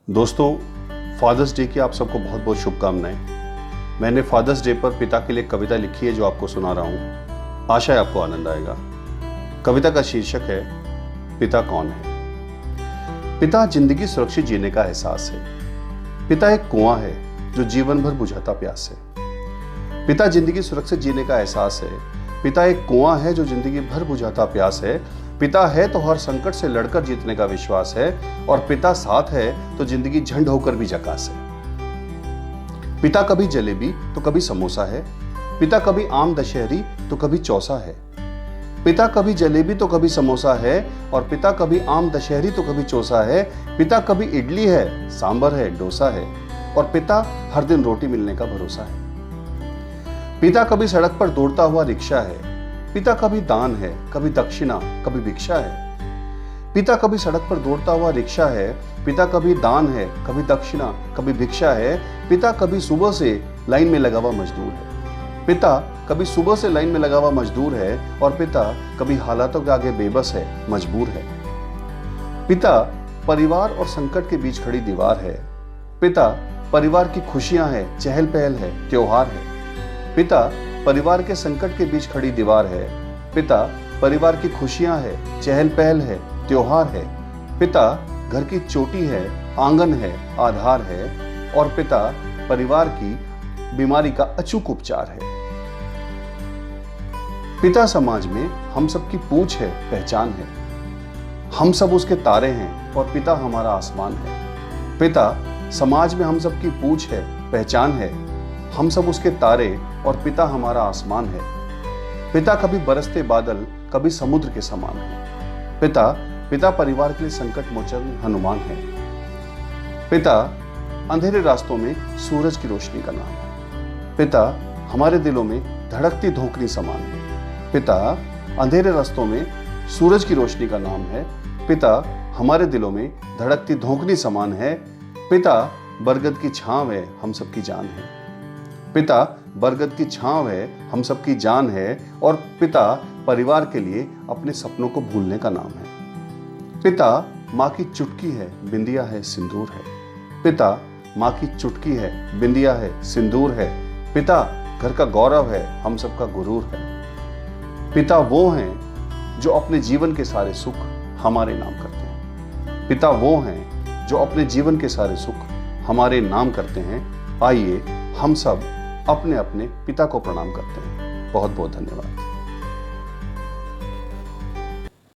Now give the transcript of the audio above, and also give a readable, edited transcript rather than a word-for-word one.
दोस्तों, fathers day की आप सबको बहुत बहुत शुभकामनाएं। मैंने फादर्स डे पर पिता के लिए कविता लिखी है जो आपको सुना रहा हूँ। आशा है आपको आनंद आएगा। कविता का शीर्षक है पिता कौन है। पिता जिंदगी सुरक्षित जीने का एहसास है। पिता एक कुआं है जो जीवन भर बुझाता प्यास है। पिता जिंदगी सुरक्षित जीने का एहसास है। पिता एक कुआं है जो जिंदगी भर बुझाता प्यास है। पिता है तो हर संकट से लड़कर जीतने का विश्वास है, और पिता साथ है तो जिंदगी झंड होकर भी झकास है। पिता कभी जलेबी तो कभी समोसा है। पिता कभी आम दशहरी तो कभी चौसा है। पिता कभी जलेबी तो कभी समोसा है, और पिता कभी आम दशहरी तो कभी चौसा है। पिता कभी इडली है, सांभर है, डोसा है, और पिता हर दिन रोटी मिलने का भरोसा है। पिता कभी सड़क पर दौड़ता हुआ रिक्शा है। पिता कभी दान है, कभी दक्षिणा, कभी भिक्षा है। पिता कभी सड़क पर दौड़ता हुआ रिक्शा है। पिता कभी दान है, कभी दक्षिणा, कभी भिक्षा है। पिता कभी सुबह से लाइन में लगा हुआ मजदूर है। पिता कभी सुबह से लाइन में लगा हुआ मजदूर है, और पिता कभी हालातों के आगे बेबस है, मजबूर है। पिता परिवार और संकट के बीच खड़ी दीवार है। पिता परिवार की खुशियां है, चहल पहल है, त्योहार है। पिता परिवार के संकट के बीच खड़ी दीवार है। पिता परिवार की खुशियां है, चहल पहल है, त्योहार है। पिता घर की चोटी है, आंगन है, आधार है, और पिता परिवार की बीमारी का अचूक उपचार है। पिता समाज में हम सबकी पूछ है, पहचान है। हम सब उसके तारे हैं, और पिता हमारा आसमान है। पिता समाज में हम सबकी पूछ है, पहचान है। हम सब उसके तारे, और पिता हमारा आसमान है। पिता कभी बरसते बादल, कभी समुद्र के समान है। पिता परिवार के लिए संकट मोचन हनुमान है। पिता अंधेरे रास्तों में सूरज की रोशनी का नाम है। पिता हमारे दिलों में धड़कती धोखनी समान है। पिता अंधेरे रास्तों में सूरज की रोशनी का नाम है। पिता हमारे दिलों में धड़कती धोखनी समान है। पिता बरगद की छांव है, हम सबकी जान है। पिता बरगद की छांव है, हम सबकी जान है, और पिता परिवार के लिए अपने सपनों को भूलने का नाम है। पिता माँ की चुटकी है, बिंदिया है, सिंदूर है। पिता माँ की चुटकी है, बिंदिया है, सिंदूर है। पिता घर का गौरव है, हम सबका गुरूर है। पिता वो हैं जो अपने जीवन के सारे सुख हमारे नाम करते हैं। पिता वो हैं जो अपने जीवन के सारे सुख हमारे नाम करते हैं। आइए हम सब अपने अपने पिता को प्रणाम करते हैं। बहुत बहुत धन्यवाद।